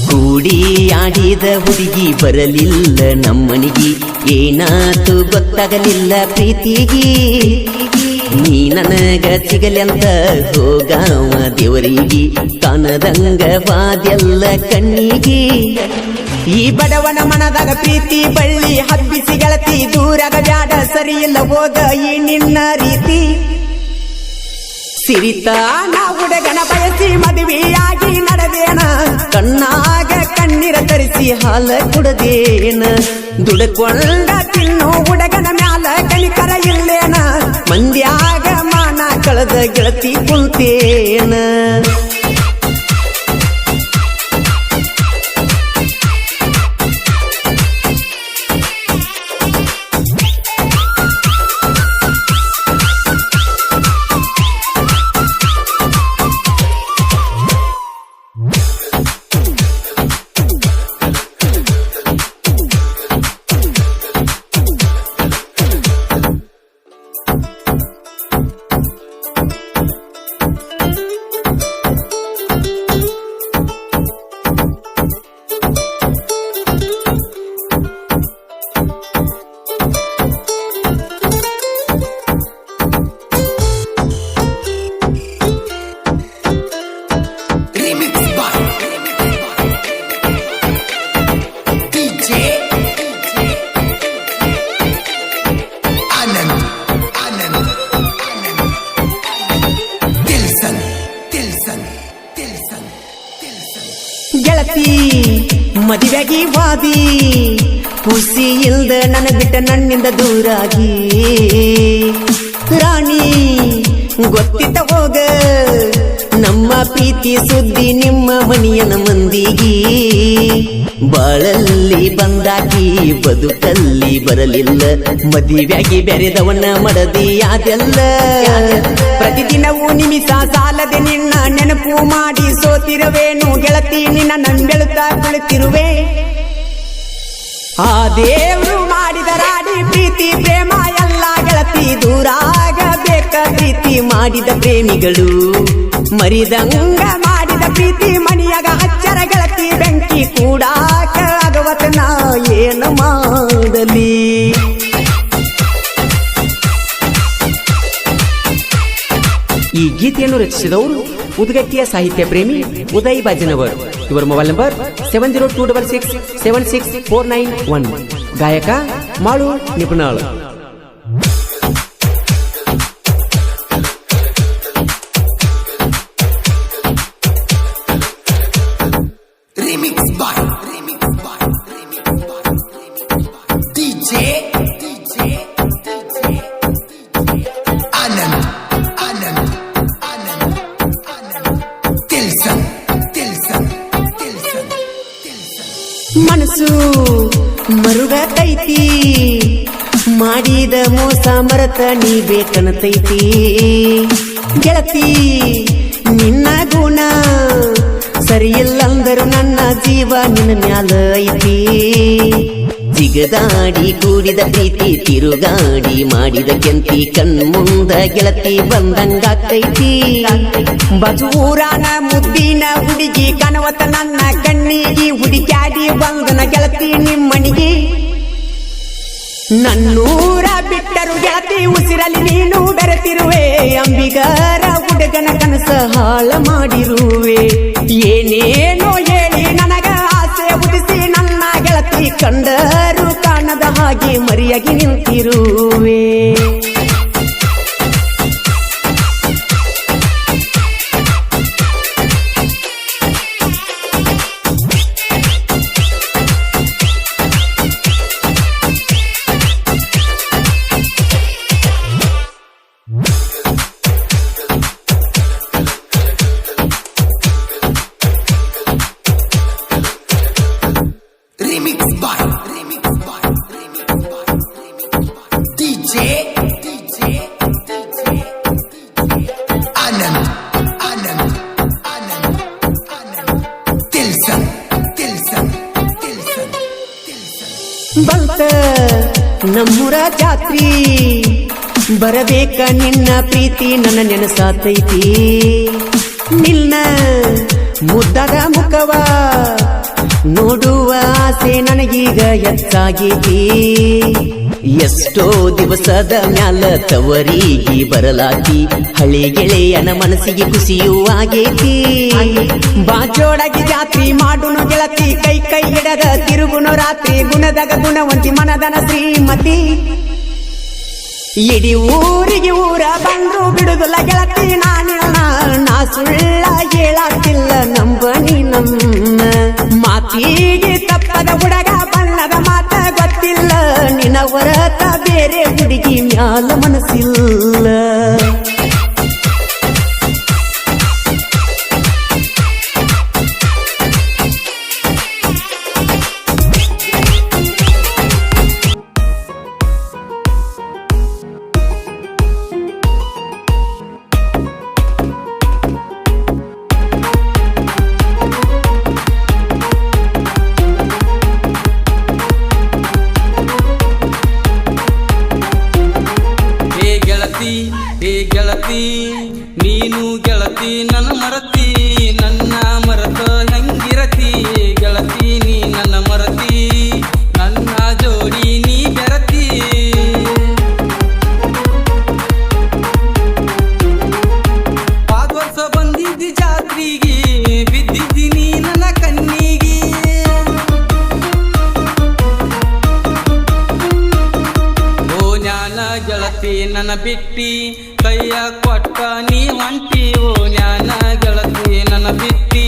ಕೂಡಿ ಆಡಿದ ಹುಡುಗಿ ಬರಲಿಲ್ಲ ನಮ್ಮನಿಗಿ, ಏನಾತು ಗೊತ್ತಾಗಲಿಲ್ಲ ಪ್ರೀತಿಗಿ. ನೀ ನನಗ ಸಿಗಲೆಂತ ಹೋಗಾವ ದೇವರಿಗೆ, ಕಾಣದಂಗ ಬಾದೆಲ್ಲ ಕಣ್ಣಿಗಿ. ಈ ಬಡವನ ಮನದಾಗ ಪ್ರೀತಿ ಬಳ್ಳಿ ಹಬ್ಬಿಸಿ ಗೆಳತಿ, ದೂರಾಗ ಬ್ಯಾಡ ಸರಿಯಿಲ್ಲ ಹೋಗ ಈ ನಿನ್ನ ರೀತಿ. ಸಿರಿತಾನ ಹುಡುಗನ ಬಯಸಿ ಮದುವೆಯಾಗಿ ನಡೆದೇನ, ಕಣ್ಣಾಗ ಕಣ್ಣೀರ ತರಿಸಿ ಹಾಲ ಕುಡದೇನ. ದುಡ್ಕೊಂಡ ತಿನ್ನು ಹುಡುಗನ ಮ್ಯಾಲ ಕನಿಕರ ಇಲ್ಲೇನ, ಮಂದ್ಯಾಗ ಮಾನ ಕಳೆದ ಗೆಳತಿ ಕುಂತೇನ. ಗೆಳತಿ ಮದುವೆಗಿ ವಾದಿ, ಖುಷಿ ಇಲ್ದ ನನ್ನ ಬಿಟ್ಟ ನನ್ನಿಂದ ದೂರಾಗಿ. ರಾಣಿ ಗೊತ್ತಿತ್ತ ಹೋಗ ನಮ್ಮ ಪ್ರೀತಿ ಸುದ್ದಿ ನಿಮ್ಮ ಮನೆಯನ ಮಂದಿಗಿ. ಬಾಳಲ್ಲಿ ಬಂದಾಕಿ ಬದುಕಲ್ಲಿ ಬರಲಿಲ್ಲ, ಮದುವೆಯಾಗಿ ಬೆರೆದವನ ಮಡದಿ ಅದೆಲ್ಲ. ಪ್ರತಿದಿನವೂ ನಿಮಿಷ ಸಾಲದೆ ನಿನ್ನ ನೆನಪು ಮಾಡಿ ಸೋತಿರುವೇನು ಗೆಳತಿ, ನಿನ್ನ ನಂಬೆಳುತ್ತಾ ಕುಳಿತಿರುವೆ. ಆ ದೇವರು ಮಾಡಿದ ರಾಡಿ ಪ್ರೀತಿ ಪ್ರೇಮ ಎಲ್ಲ ಗೆಳತಿ, ದೂರಾಗಬೇಕ ಪ್ರೀತಿ ಮಾಡಿದ ಪ್ರೇಮಿಗಳು. ಮರಿದಂಗ ಮಾಡಿದ ಪ್ರೀತಿ ಮನಿಯಾಗ ಹಚ್ಚರ ಗೆಳತಿ, ಬೆಂಕಿ ಕೂಡಾಕ ಆಗವತ ನಾ ಏನು ಮಾಡಲಿ. ಈ ಗೀತೆಯನ್ನು ರಚಿಸಿದವರು ಉದ್ಗಟ್ಟಿಯ ಸಾಹಿತ್ಯ ಪ್ರೇಮಿ ಉದಯ್ ಬಾಜನವರ್. ಇವರ ಮೊಬೈಲ್ ನಂಬರ್ 7026676491. ಗಾಯಕ ಮಾಳು ನಿಪುಣಾಳ್. ಮನಸ್ಸು ಮರುಗತೈತಿ, ಮಾಡಿದ ಮೋಸ ಮರತ ನೀ ಬೇಕನತೈತಿ. ಗೆಳತಿ ನಿನ್ನ ಗುಣ ಸರಿಯಿಲ್ಲಂದರು ನನ್ನ ಜೀವ ನಿನ್ನ ಮ್ಯಾಲ ಐತಿ. ಜಿಗದಾಡಿ ಕೂಡಿದ ಪ್ರೀತಿ ತಿರುಗಾಡಿ ಮಾಡಿದ ಕೆಂತಿ, ಕಣ್ಮುಂದ ಗೆಳತಿ ಬಂದಂಗಾಕೈತಿ. ಬಜೂರಾನ ಮುದ್ದಿನ ಹುಡುಗಿ ಕನವತ ನನ್ನ ಕಣ್ಣಿಗಿ, ಹುಡುಕ್ಯಾಡಿ ಬಂದನ ಗೆಳತಿ ನಿಮ್ಮನಿಗೆ. ನನ್ನೂರ ಬಿಟ್ಟರು ಗೆಳತಿ ಉಸಿರಲ್ಲಿ ನೀನು ಬೆರೆತಿರುವೆ, ಅಂಬಿಗರ ಹುಡುಗನ ಕನಸ ಹಾಳ ಮಾಡಿರುವೆ. ಏನೇನೋ ಹೇಳಿ ನನಗ ಆಸೆ ಉದಿಸಿ ನನ್ನ ಗೆಳತಿ, ಕಂಡರು ಕಾಣದ ಹಾಗೆ ಮರಿಯಾಗಿ ನಿಂತಿರುವೆ. ಬಂತ ನಮ್ಮೂರ ಜಾತ್ರಿ ಬರಬೇಕ ನಿನ್ನ ಪ್ರೀತಿ ನನ್ನ ನೆನಸಾತೈತಿ. ನಿನ್ನ ಮುದ್ದಾದ ಮುಖವ ನೋಡುವ ಆಸೆ ನನಗೀಗ ಹೆಚ್ಚಾಗೈತಿ ಎಷ್ಟೋ ದಿವಸದ ಮ್ಯಾಲ ತವರಿಗೆ ಬರಲಾತಿ ಹಳಿ ಗೆಳೆಯನ ಮನಸ್ಸಿಗೆ ಖುಷಿಯೂ ಆಗೈತಿ ಬಾಜೋಡಗಿ ಜಾತ್ರಿ ಮಾಡುನು ಗೆಳತಿ ಕೈ ಕೈ ಹಿಡದ ತಿರುಗುನು ರಾತ್ರಿ ಗುಣದಾಗ ಗುಣವಂತಿ ಮನದನ ಶ್ರೀಮತಿ ಇಡೀ ಊರಿಗೆ ಊರ ಬಂದ್ರು ಬಿಡುದಿಲ್ಲ ಗೆಳತಿ ನಾ ಸುಳ್ಳ ಹೇಳಾತಿಲ್ಲ ನಂಬನಿ ನಮ್ಮ ಮಾತಿಗೆ ತಪ್ಪದ ಹುಡುಗ ಬಣ್ಣದ ಮಾತ ಗೊತ್ತಿಲ್ಲ ನಿನ್ನ ಹೊರತ ಬೇರೆ ಹುಡುಗಿ ಮ್ಯಾಲ ಮನಸ್ಸಿಲ್ಲ ಹೇ ಗೆಳತಿ ನೀನು ಗೆಳತಿ ನನ್ನ ಮರತಿ ನನ್ನ ಮರತ ಹೆಂಗಿರತಿ ಗೆಳತಿ ನೀ ನನ್ನ ಮರತಿ ನನ್ನ ಜೋಡಿ ನೀ ಬೆರತಿ ಆದ ವರ್ಷ ಬಂದಿದ್ದಿ ಜಾತ್ರೆಗೆ ಬಿದ್ದಿದ್ದೀನಿ ನನ್ನ ಕಣ್ಣಿಗೆ ಗೆಳತಿ ನನ್ನ ಬಿಟ್ಟಿ ಕೈಯ ಕೊಟ್ಟ ನೀ ಹೊಂಟಿ ಓ ಜ್ಞಾನ ಗೆಳತಿ ನನ್ನ ಬಿಟ್ಟಿ